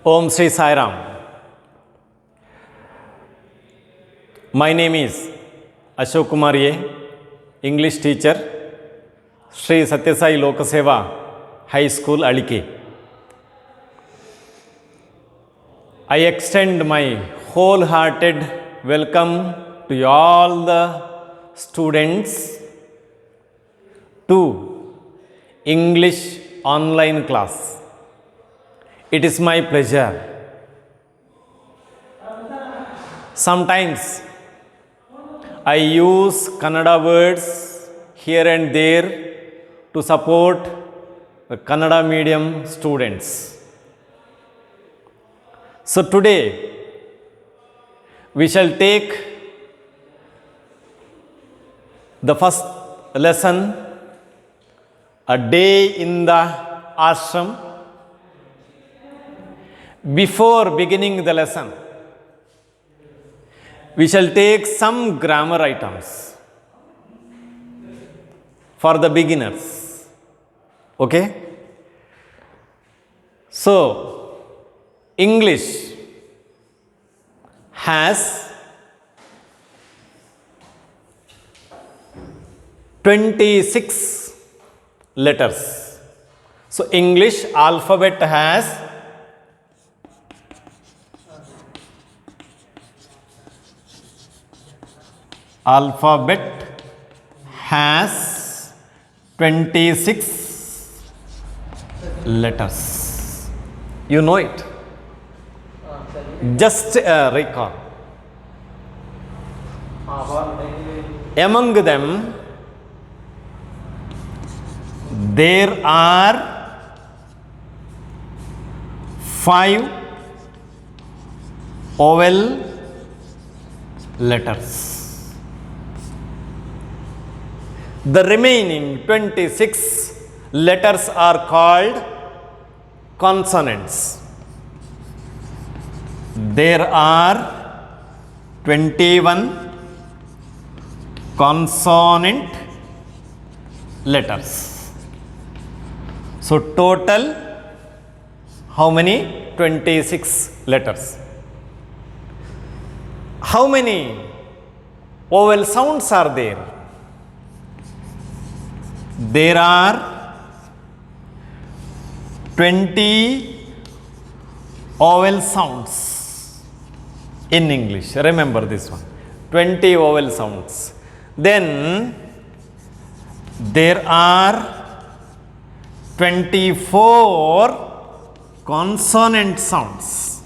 Om Sri Sai Ram. My name is Ashok Kumar A, English teacher, Sri Satyasai Lokaseva High School, Alike. I extend my wholehearted welcome to all the students to English online class. It is my pleasure. Sometimes I use Kannada words here and there to support the Kannada medium students. So today we shall take the first lesson, a day in the ashram. Before beginning the lesson, we shall take some grammar items for the beginners. Okay? So, English has 26 letters. So, English alphabet has alphabet has 26 letters. You know it. Just recall. Among them, there are 5 vowel letters. The remaining 26 letters are called consonants. There are 21 consonant letters. So total how many? 26 letters. How many vowel sounds are there? There are 20 vowel sounds in English. Remember this one. 20 vowel sounds. Then there are 24 consonant sounds.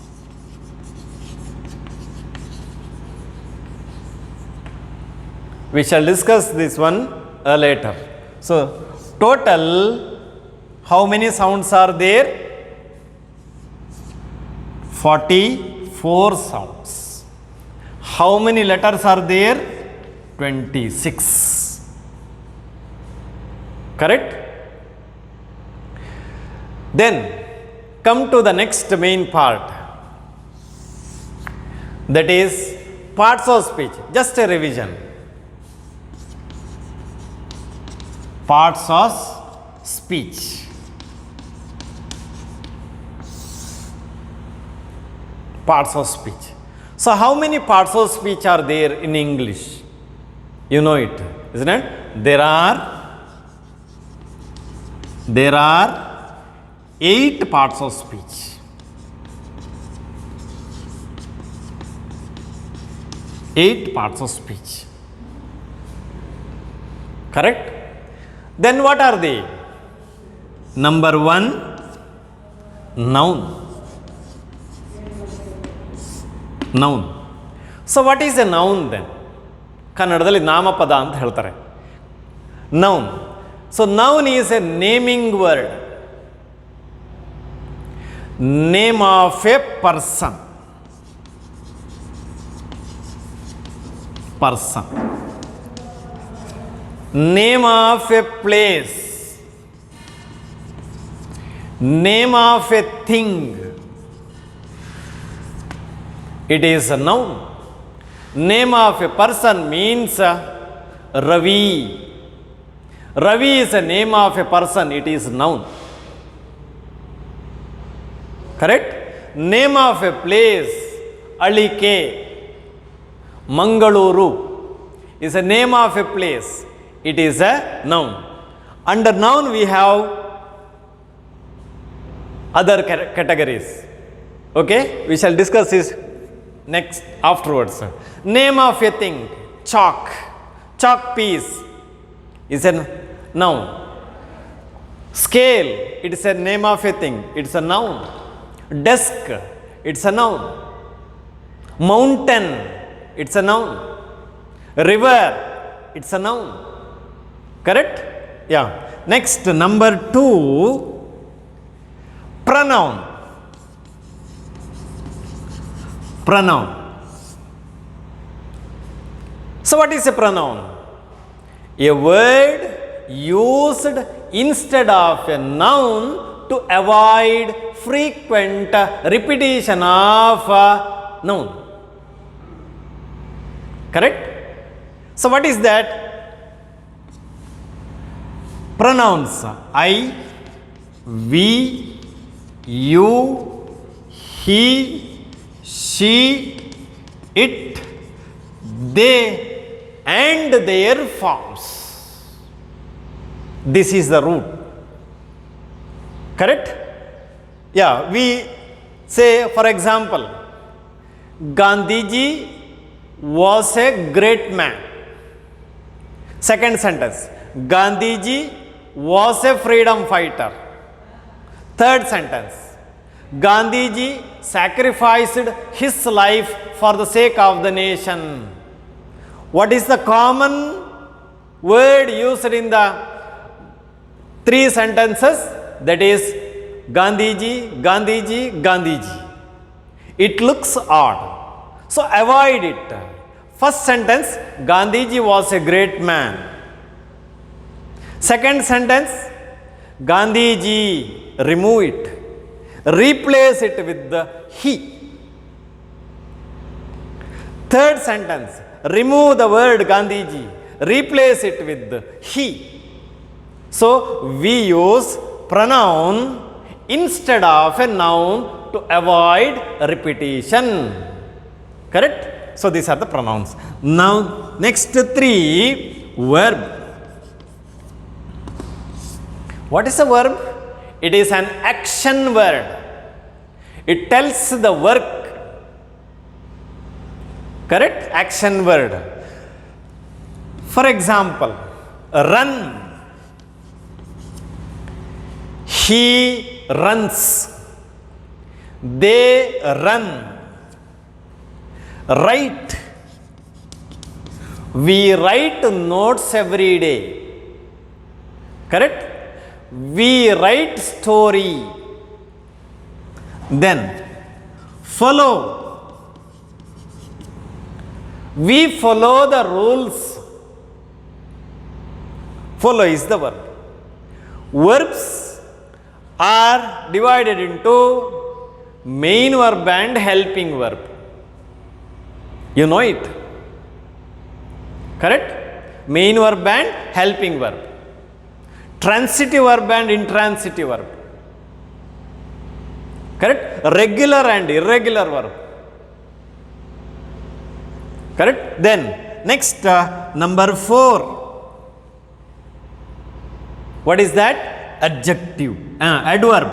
We shall discuss this one later. So, total how many sounds are there? 44 sounds. How many letters are there? 26. Correct? Then come to the next main part, that is parts of speech. Just a revision. Parts of speech. Parts of speech. So, how many parts of speech are there in English? You know it, isn't it? There are 8 parts of speech. 8 parts of speech. Correct? Then what are they? Number 1, noun. Noun. So what is a noun then? ಕನ್ನಡದಲ್ಲಿ ನಾಮಪದ ಅಂತ ಹೇಳ್ತಾರೆ. Noun. So noun is a naming word. Name of a person. Person. Name of a place. Name of a thing. It is a noun. Name of a person means Ravi. Ravi is a name of a person. It is noun. Correct? Name of a place, Alike. Mangaluru is a name of a place. It is a noun. Under noun we have other categories. Okay, we shall discuss this next afterwards. Name of a thing, chalk. Chalk piece is a noun. Scale, it is a name of a thing, it's a noun. Desk, it's a noun. Mountain, it's a noun. River, it's a noun. Correct? Yeah. Next, number 2, pronoun. Pronoun. So, what is a pronoun? A word used instead of a noun to avoid frequent repetition of a noun. Correct? So, what is that? Pronouns I, we, you, he, she, it, they, and their forms. This is the root. Correct? Yeah, we say, for example, Gandhiji was a great man. Second sentence, Gandhiji was a freedom fighter. Third sentence, Gandhiji sacrificed his life for the sake of the nation. What is the common word used in the 3 sentences? That is Gandhiji, Gandhiji, Gandhiji. It looks odd, so avoid it. First sentence, Gandhiji was a great man. Second sentence, Gandhiji, remove it. Replace it with the he. Third sentence, remove the word Gandhiji. Replace it with the he. So, we use pronoun instead of a noun to avoid repetition. Correct? So, these are the pronouns. Now, next 3, verb. What is a verb? It is an action word. It tells the work. Correct? Action word. For example, run. He runs. They run. Write. We write notes every day. Correct? We write story. Then follow. We follow the rules. Follow is the verb. Verbs are divided into main verb and helping verb. You know it. Correct? Main verb and helping verb. Transitive verb and intransitive verb. Correct? Regular and irregular verb. Correct? Then, next, number 4. What is that? Adjective. Adverb.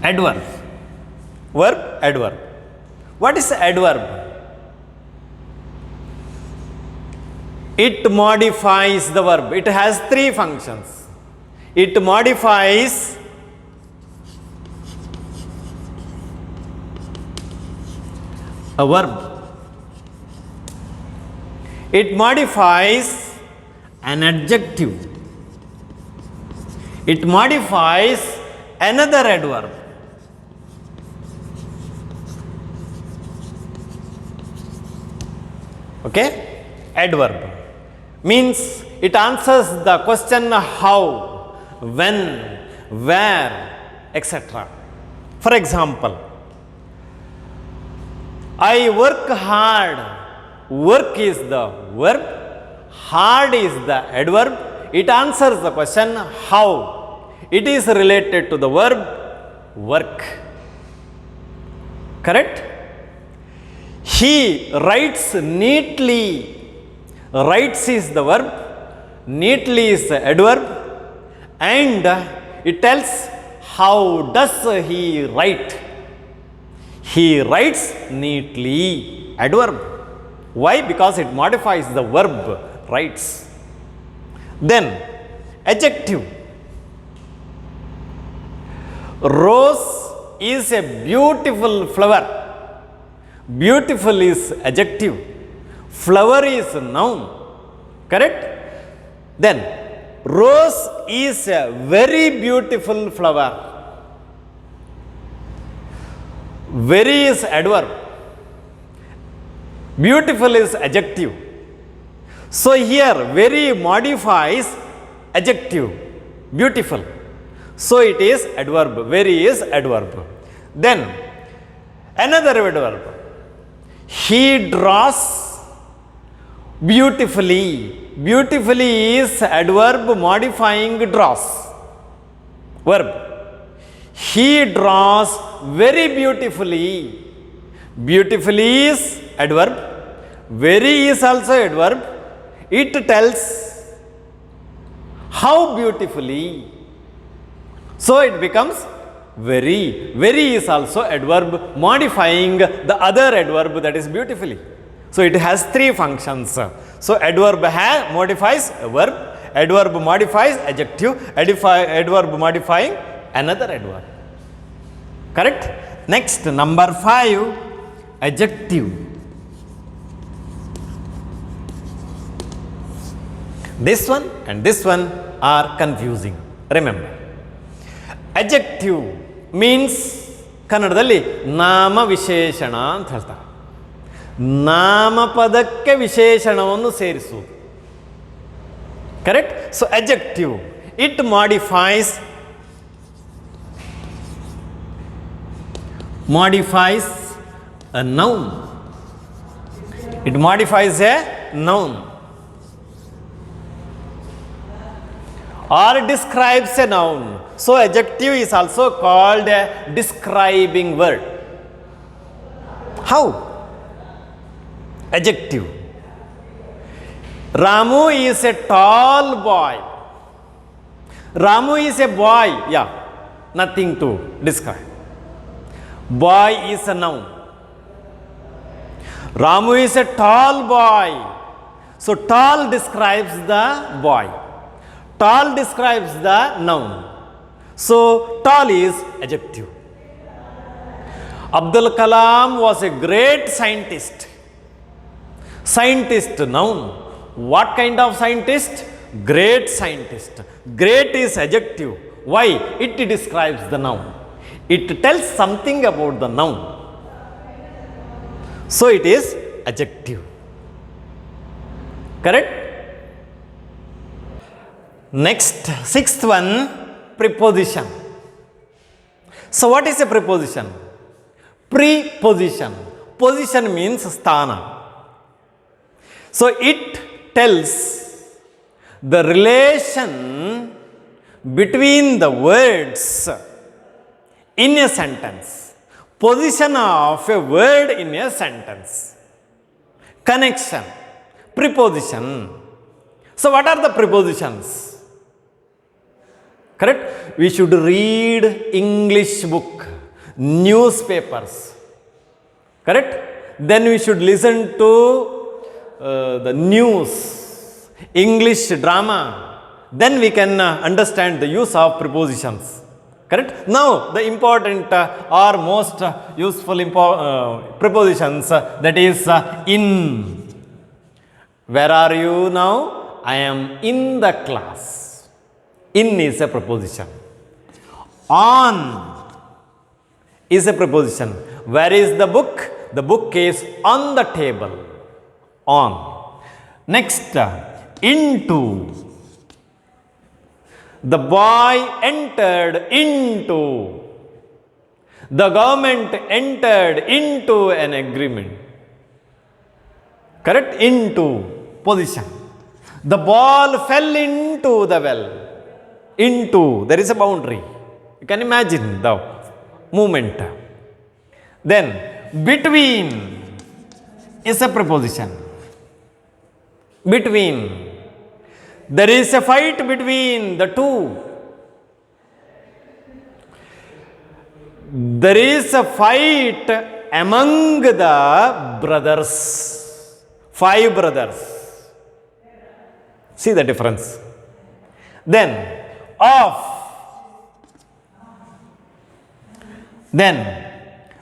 Adverb. Verb, adverb. What is adverb? It modifies the verb. It has 3 functions. It modifies a verb. It modifies an adjective. It modifies another adverb. Okay? Adverb means it answers the question how, when, where, etc. For example, I work hard. Work is the verb, hard is the adverb. It answers the question how. It is related to the verb work. Correct? He writes neatly. Writes is the verb, neatly is the adverb, and it tells how does he write. He writes neatly, adverb. Why? Because it modifies the verb writes. Then adjective. Rose is a beautiful flower. Beautiful is adjective. Flower is noun. Correct? Then rose is a very beautiful flower. Very is adverb. Beautiful is adjective. So here very modifies adjective. Beautiful. So it is adverb. Very is adverb. Then another adverb. He draws beautifully. Beautifully is adverb modifying draws. Verb. He draws very beautifully. Beautifully is adverb. Very is also adverb. It tells how beautifully. So it becomes very. Very is also adverb modifying the other adverb, that is beautifully. So it has three functions. So adverb modifies a verb, adverb modifies adjective, adverb modifying another adverb. Correct? Next, number 5, adjective. This one and this one are confusing. Remember, adjective means ಕನ್ನಡದಲ್ಲಿ ನಾಮ ವಿಶೇಷಣ ಅಂತ ಹೇಳ್ತಾರೆ. ನಾಮಪದಕ್ಕೆ ವಿಶೇಷಣವನ್ನು ಸೇರಿಸುವುದು. Correct? So adjective, it modifies a noun. It modifies a noun or describes a noun. So adjective is also called a describing word. How? Adjective. Ramu is a tall boy. Ramu is a boy. Yeah, nothing to describe. Boy is a noun. Ramu is a tall boy. So tall describes the boy. Tall describes the noun. So tall is adjective. Abdul Kalam was a great scientist. Scientist, noun. What kind of scientist? Great scientist. Great is adjective. Why? It describes the noun. It tells something about the noun. So it is adjective. Correct? Next, 6th one, preposition. So what is a preposition? Preposition. Position means sthana. So it tells the relation between the words in a sentence. Position of a word in a sentence. Connection. Preposition. So what are the prepositions? Correct? We should read English book, newspapers. Correct? Then we should listen to the news, English drama. Then we can understand the use of prepositions. Correct? Now the important or most useful prepositions, that is in. Where are you now? I am in the class. In is a preposition. On is a preposition. Where is the book? The book is on the table. On. Next, into. The boy entered into. The government entered into an agreement. Correct? Into. Position. The ball fell into the well. Into. There is a boundary. You can imagine the movement. Then between is a preposition. Between. There is a fight between the two. There is a fight among the brothers. 5 brothers. See the difference. Then of. Then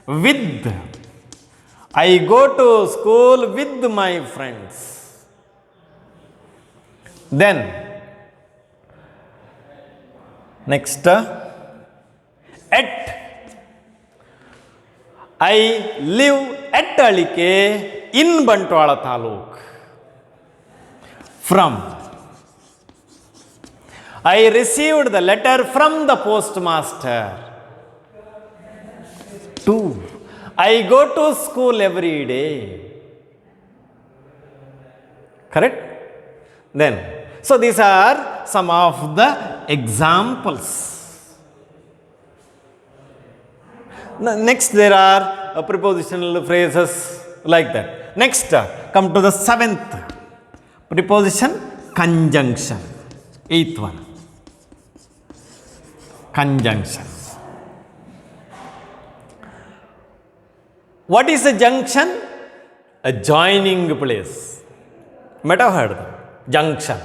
with. I go to school with my friends. Then next at. I live at Alike in Bantwala Taluk. From. I received the letter from the postmaster. To. I go to school every day. Correct? Then, so these are some of the examples. Next, there are prepositional phrases like that. Next, come to the 7th preposition, conjunction. 8th one, conjunction. What is a junction? A joining place. Might have heard that. Junction.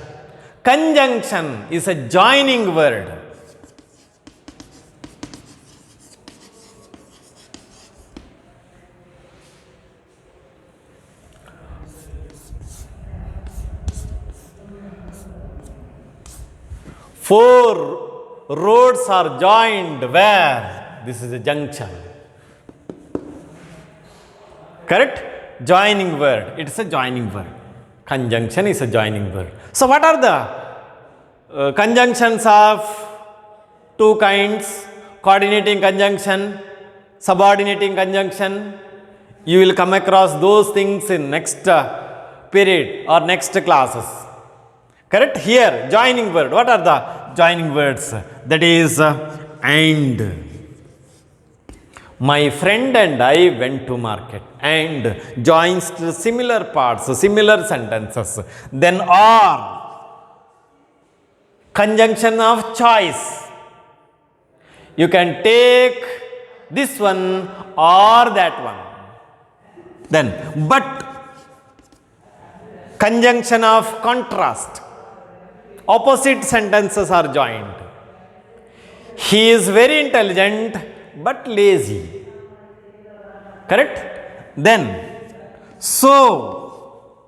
Conjunction is a joining word. Four roads are joined where? This is a junction. Correct? Joining word. It's a joining word. Conjunction is a joining word. So what are the conjunctions of 2 kinds? Coordinating conjunction, subordinating conjunction. You will come across those things in next period or next classes. Correct? Here, joining word. What are the joining words? That is and. My friend and I went to market. And joins to similar parts, similar sentences. Then or. Conjunction of choice. You can take this one or that one. Then but. Conjunction of contrast. Opposite sentences are joined. He is very intelligent but lazy. Correct? Then, so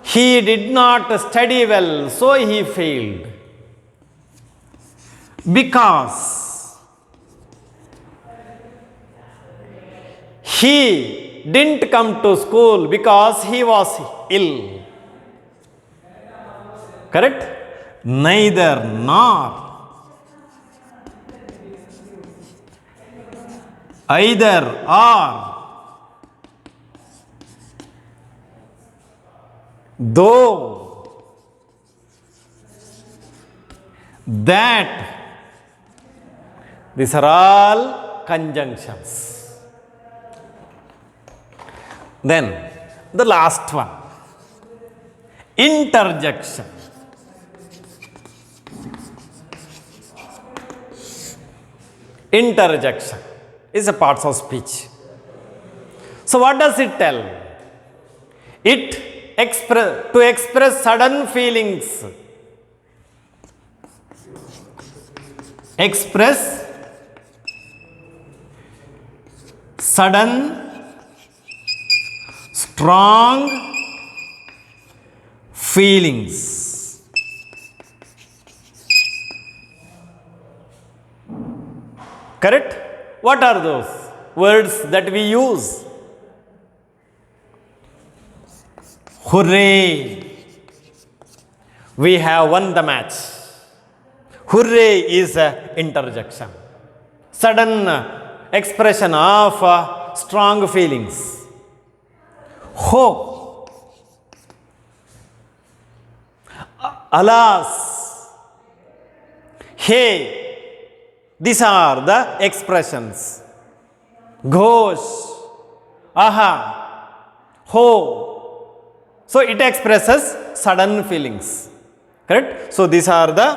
he did not study well, so he failed. Because he didn't come to school because he was ill. Correct? Neither nor. Either or. Though. That. These are all conjunctions. Then the last one. Interjection. Interjection is a part of speech. So what does it tell? It to express sudden feelings. Express sudden, strong feelings. Correct? What are those words that we use? Hooray! We have won the match. Hooray is an interjection. Sudden expression of strong feelings. Hope. Alas. Hey. These are the expressions. Ghosh, aha, ho. So it expresses sudden feelings. Correct? So these are the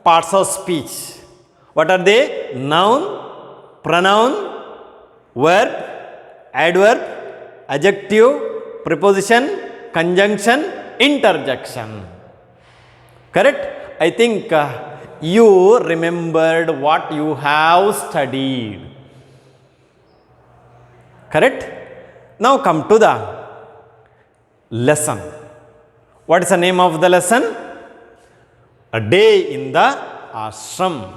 parts of speech. What are they? Noun, pronoun, verb, adverb, adjective, preposition, conjunction, interjection. Correct? I think you remembered what you have studied. Correct? Now come to the lesson. What is the name of the lesson? A day in the ashram.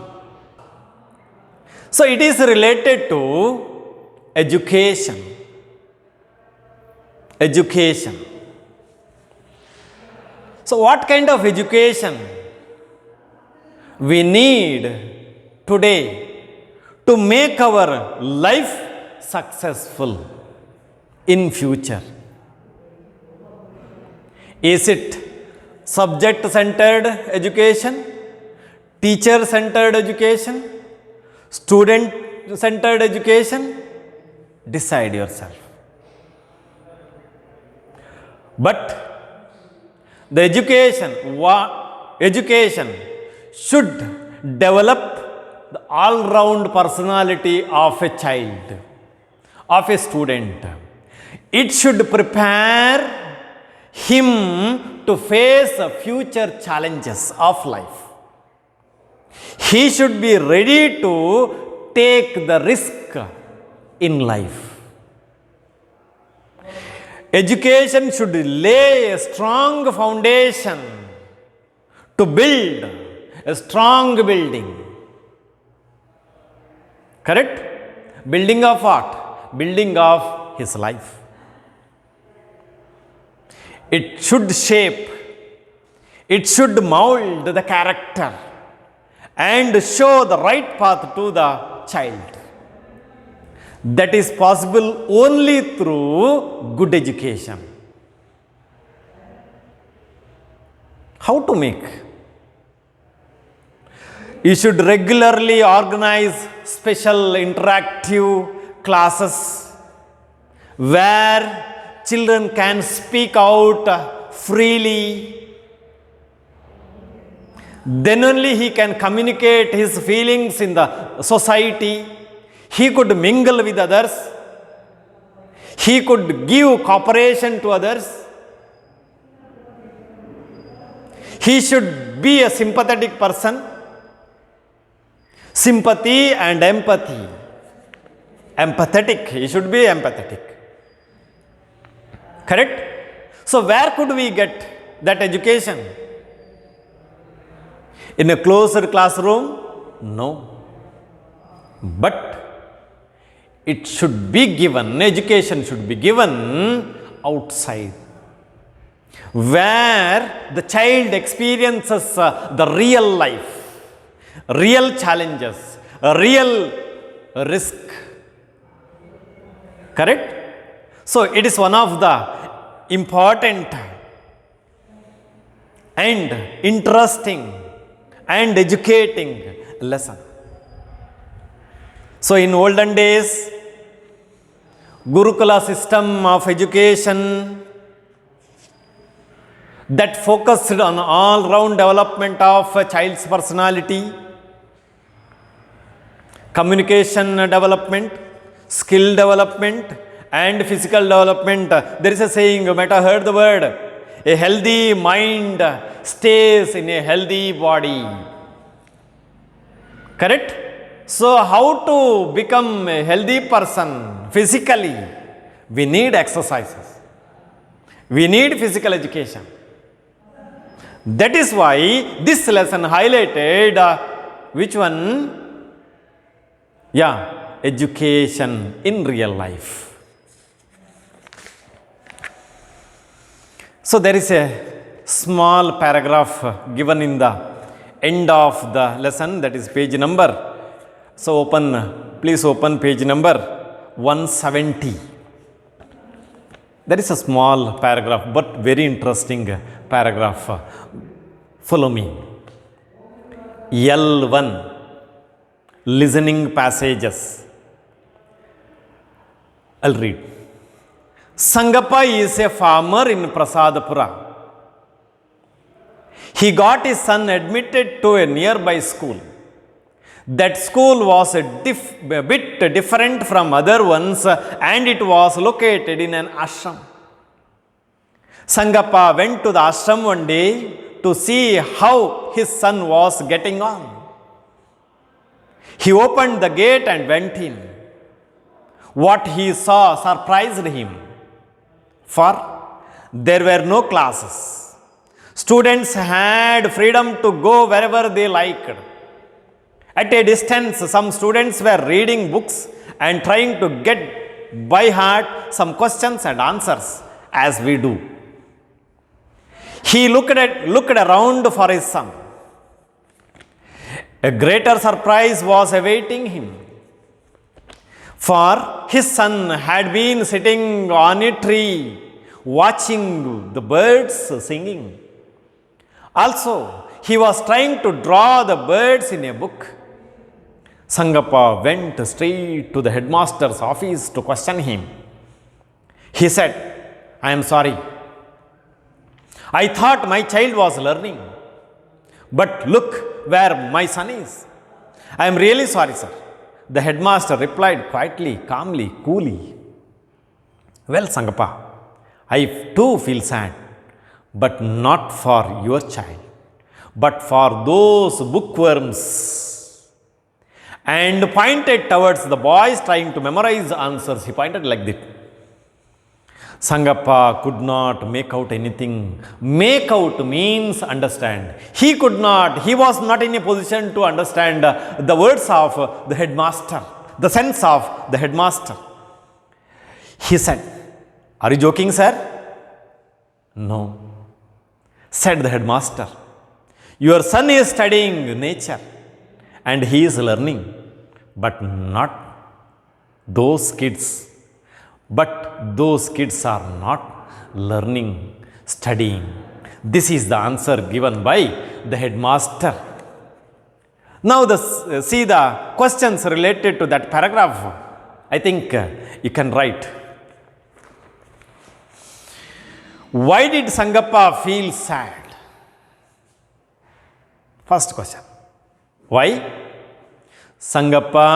So it is related to education. Education. So what kind of education we need today to make our life successful in future? Is it subject centered education, teacher centered education, student centered education? Decide yourself. But the education should develop the all-round personality of a child, of a student. It should prepare him to face future challenges of life. He should be ready to take the risk in life. Education should lay a strong foundation to build a strong building. Correct? Building of what? Building of his life. It should shape, it should mold the character and show the right path to the child. That is possible only through good education. How to make? You should regularly organize special interactive classes where children can speak out freely. Then only he can communicate his feelings in the society. He could mingle with others. He could give cooperation to others. He should be a sympathetic person. Sympathy and empathy. Empathetic. He should be empathetic. Correct? So where could we get that education? In a closed classroom? No. But it should be given, education should be given outside, where the child experiences the real life, real challenges, real risk. Correct? So it is one of the important and interesting and educating lesson. So in olden days, Gurukula system of education that focused on all-round development of a child's personality, communication development, skill development and physical development. There is a saying, you might have heard the word, a healthy mind stays in a healthy body. Correct? So how to become a healthy person physically? We need exercises. We need physical education. That is why this lesson highlighted which one? Yeah, education in real life. So there is a small paragraph given in the end of the lesson, that is page number. So please open page number 170. There is a small paragraph but very interesting paragraph. Follow me. L1. listening passages. I'll read. Sangappa is a farmer in Prasadapura. He got his son admitted to a nearby school. That school was a bit different from other ones and it was located in an ashram. Sangappa went to the ashram one day to see how his son was getting on. He opened the gate and went in. What he saw surprised him, for there were no classes. Students had freedom to go wherever they liked. At a distance, some students were reading books and trying to get by heart some questions and answers, as we do. He looked around for his son. A greater surprise was awaiting him, for his son had been sitting on a tree watching the birds singing. Also, he was trying to draw the birds in a book. Sangappa went straight to the headmaster's office to question him. He said, "I am sorry. I thought my child was learning. But look where my son is. I am really sorry, sir." The headmaster replied quietly, calmly, coolly. "Well, Sangappa, I too feel sad, but not for your child, but for those bookworms." And pointed towards the boys trying to memorize answers. He pointed like that. Sangappa could not make out anything. Make out means understand. He was not in a position to understand the words of the headmaster, the sense of the headmaster. He said, "Are you joking, sir?" "No," said the headmaster. "Your son is studying nature and he is learning, but not those kids. But those kids are not learning, studying." This is the answer given by the headmaster. Now, see the questions related to that paragraph. I think you can write. Why did Sangappa feel sad? First question. Why? Sangappa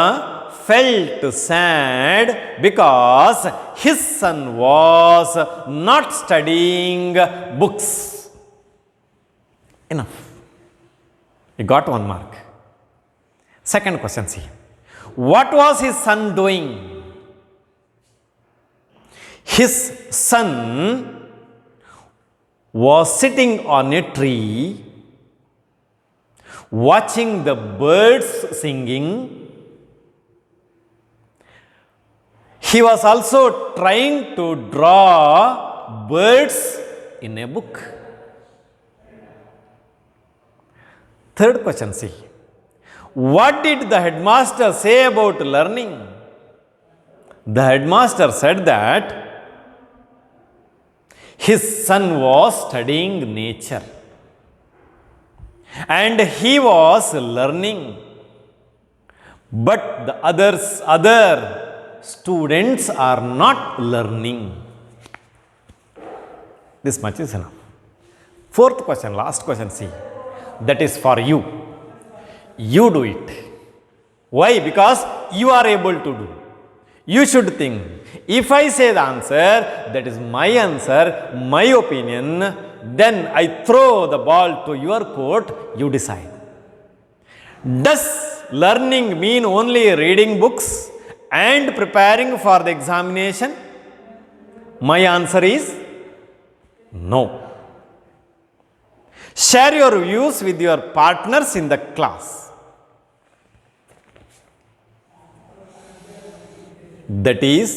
felt sad because his son was not studying books. Enough. He got 1 mark. Second question, see. What was his son doing? His son was sitting on a tree, watching the birds singing. He was also trying to draw birds in a book. Third question, see. What did the headmaster say about learning? The headmaster said that his son was studying nature and he was learning, but the other students are not learning. This much is enough. Fourth question, last question, see. That is for you. You do it. Why? Because you are able to do. You should think. If I say the answer, that is my answer, my opinion, then I throw the ball to your court, you decide. Does learning mean only reading books and preparing for the examination? My answer is no. Share your views with your partners in the class. That is,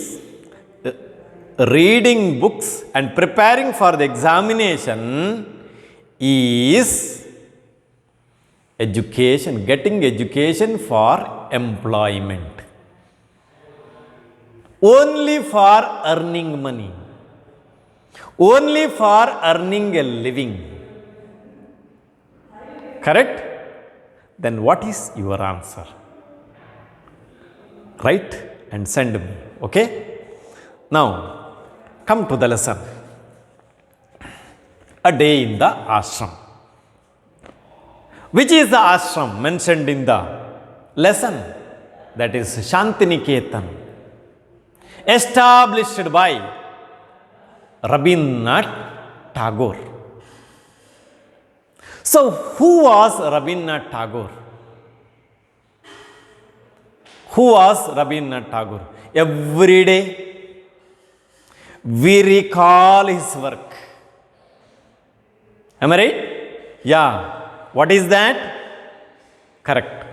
reading books and preparing for the examination is education, getting education for employment. Only for earning money. Only for earning a living. Correct? Then what is your answer? write and send me. Okay? Now, come to the lesson. A day in the ashram. Which is the ashram mentioned in the lesson? That is Shantiniketan, established by Rabindranath Tagore. So, who was Rabindranath Tagore? Who was Rabindranath Tagore? Every day we recall his work. Am I right? Yeah. What is that? Correct.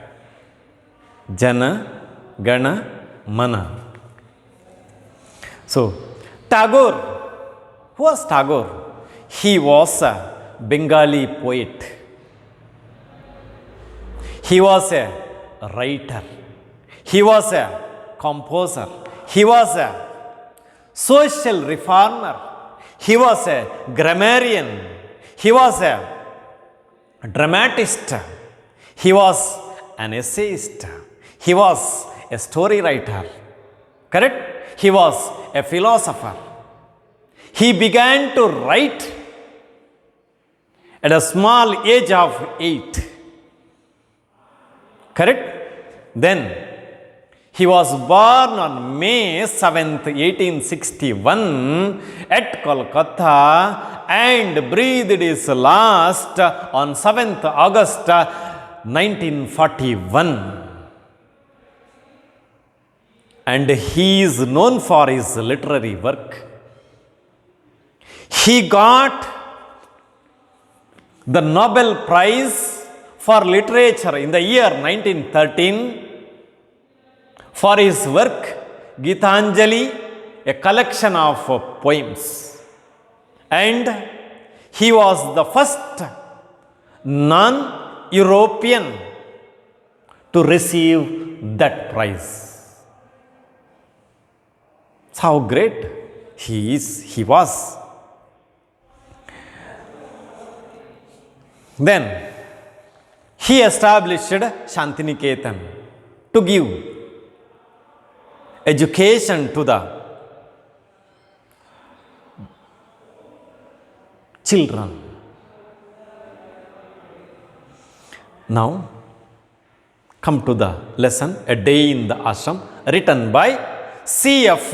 Jana Gana Mana. So, Tagore. Who was Tagore? He was a Bengali poet. He was a writer. He was a composer. He was a social reformer. He was a grammarian. He was a dramatist. He was an essayist. He was a story writer. Correct? He was a philosopher. He began to write at a small age of 8. Correct? Then he was born on May 7th, 1861 at Kolkata and breathed his last on 7th August 1941. And he is known for his literary work. He got the Nobel Prize for Literature in the year 1913 for his work Gitanjali, a collection of poems. And he was the first non-European to receive that prize. How great he was. Then he established Shantiniketan to give education to the children. Now, come to the lesson, A Day in the Ashram, written by C.F.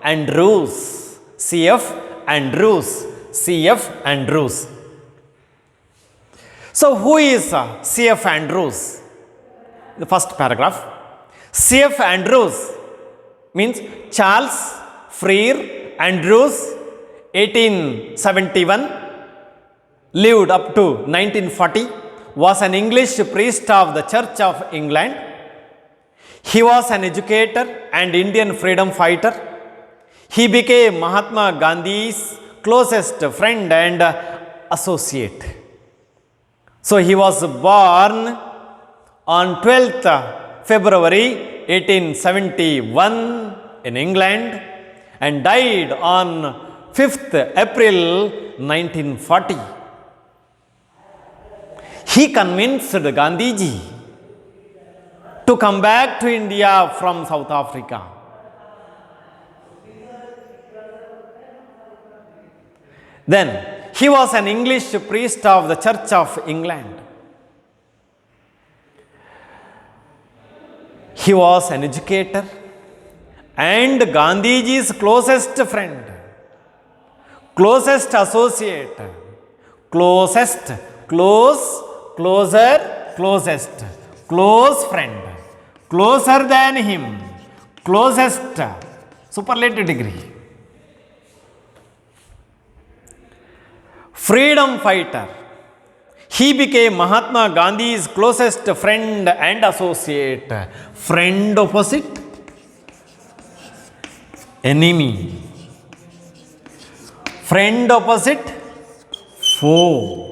Andrews. C.F. Andrews. C.F. Andrews. So, who is C.F. Andrews? The first paragraph. C.F. Andrews means Charles Freer Andrews, 1871, lived up to 1940, was an English priest of the Church of England. He was an educator and Indian freedom fighter. He became Mahatma Gandhi's closest friend and associate. So, he was born on 12th February 1871 in England and died on 5th April 1940. He convinced Gandhiji to come back to India from South Africa. Then he was an English priest of the Church of England. He was an educator and Gandhiji's closest friend, closest associate, closest, closest, close friend, closer than him, closest, superlative degree. Freedom fighter. He became Mahatma Gandhi's closest friend and associate. Friend opposite, enemy. Friend opposite, foe.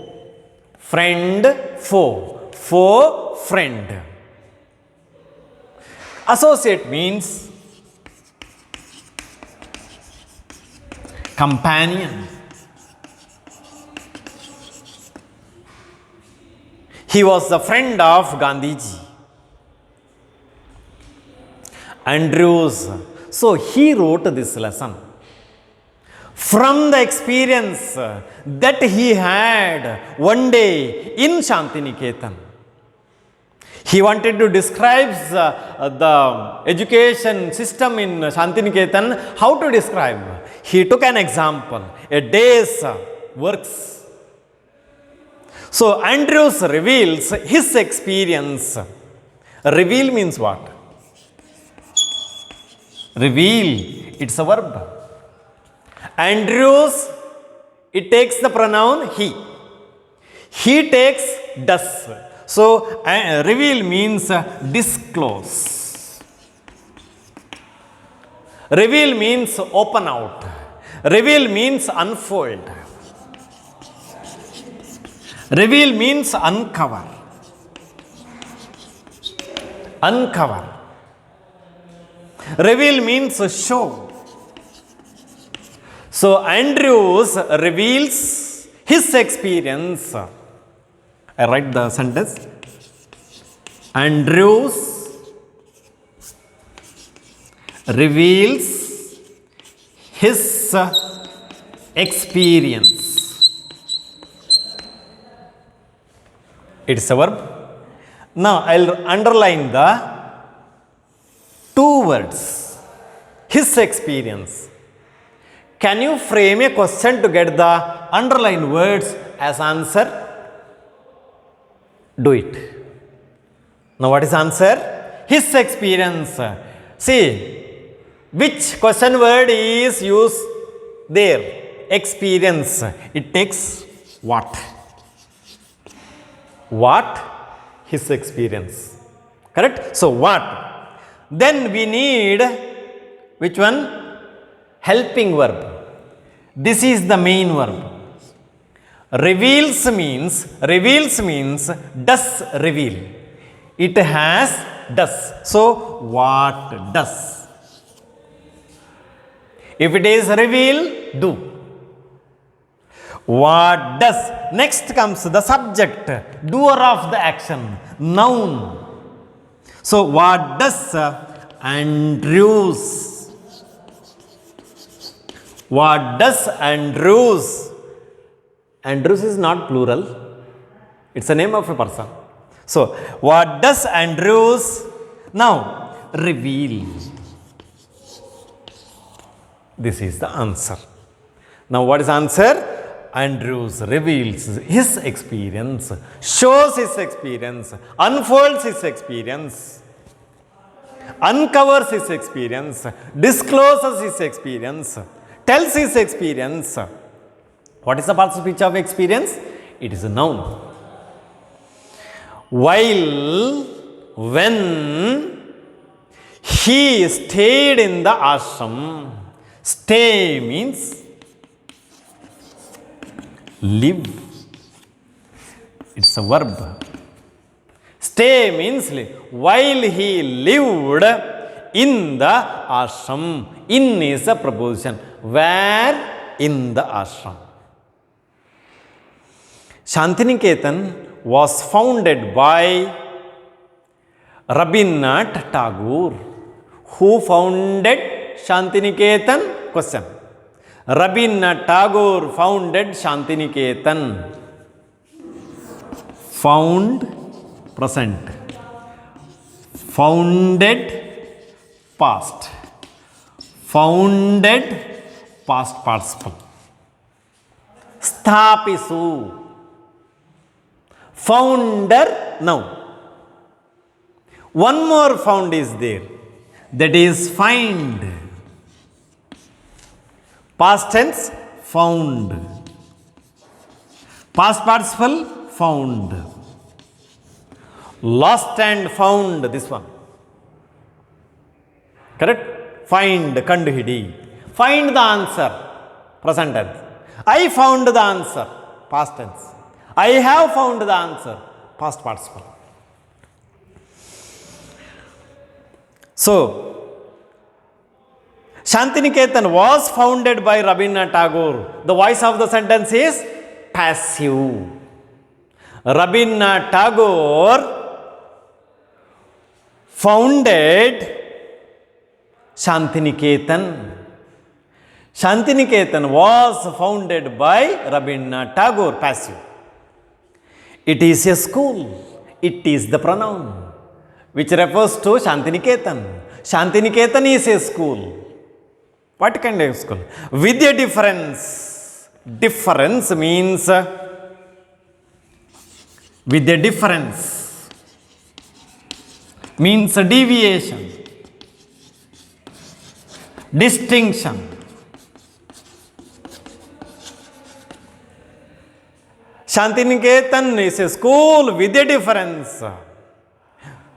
Friend, foe. Foe, friend. Associate means companion. He was the friend of Gandhiji. Andrews. So he wrote this lesson from the experience that he had one day in Shantiniketan. He wanted to describe the education system in Shantiniketan. How to describe? He took an example, a day's works. So Andrews reveals his experience. Reveal means what? Reveal, it's a verb. Andrews, it takes the pronoun he. He takes does. So, reveal means disclose. Reveal means open out. Reveal means unfold. Reveal means uncover. Uncover. Reveal means show. So Andrews reveals his experience. I write the sentence. Andrews reveals his experience. It's a verb. Now I'll underline the two words. His experience. Can you frame a question to get the underlined words as answer? Do it. Now what is answer? His experience. See, which question word is used there? Experience. It takes what? What? His experience. Correct? So what? Then we need which one? Helping verb. This is the main verb. Reveals means does reveal. It has does. So what does? If it is reveal, do. What does? Next comes the subject, doer of the action, noun. So what does Andrews? What does Andrews? Andrews is not plural. It's a name of a person. So, what does Andrews now reveal? This is the answer. Now, what is answer? Andrews reveals his experience, shows his experience, unfolds his experience, uncovers his experience, discloses his experience, tells his experience. What is the past speech of experience? It is a noun. When he stayed in the ashram, stay means live. It's a verb. Stay means live. While he lived in the ashram, in is a preposition. Where? In the ashram. Shantiniketan was founded by Rabindranath Tagore. Who founded Shantiniketan? Question. Rabindranath Tagore founded Shantiniketan. Found, present. Founded, past. Founded, past participle. Sthapisu. Founder, now. One more found is there. That is find. Past tense, found. Past participle, found. Lost and found, this one. Correct? Find, kanduhidi. Find the answer, present tense. I found the answer, past tense. I have found the answer, past participle. So, Shantiniketan was founded by Rabindranath Tagore. The voice of the sentence is passive. Rabindranath Tagore founded Shantiniketan. Shantiniketan was founded by Rabindranath Tagore, passive. It is a school. It is the pronoun which refers to Shantiniketan. Shantiniketan is a school. What kind of school? With a difference. Difference means with a difference means a deviation, distinction. Shantiniketan is a school with a difference,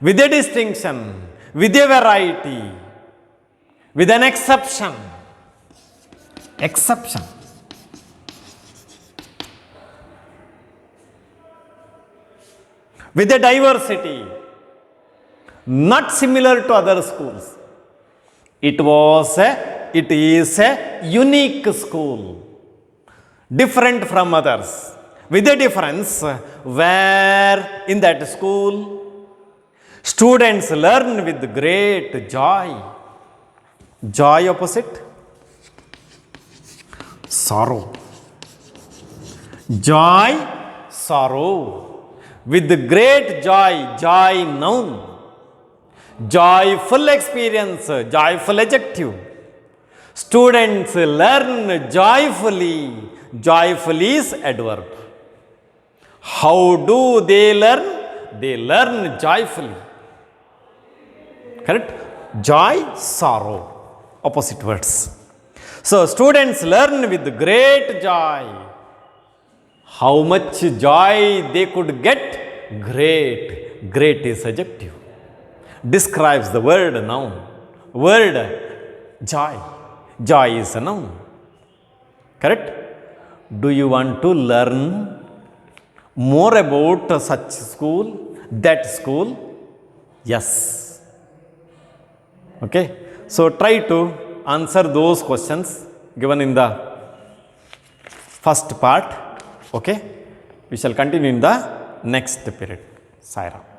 with a distinction, with a variety, with an exception. Exception. With a diversity, not similar to other schools. It is a unique school, different from others, with a difference where in that school students learn with great joy. Joy opposite? Sorrow. Joy, sorrow. With great joy, joy noun. Joyful experience, joyful adjective. Students learn joyfully. Joyful is adverb. How do they learn? They learn joyfully. Correct? Joy, sorrow. Opposite words. So, students learn with great joy. How much joy they could get? Great. Great is adjective. Describes the word noun. Word joy. Joy is a noun. Correct? Do you want to learn more about such school, that school? Yes. Okay. So try to answer those questions given in the first part. Okay. We shall continue in the next period. Sai Ram.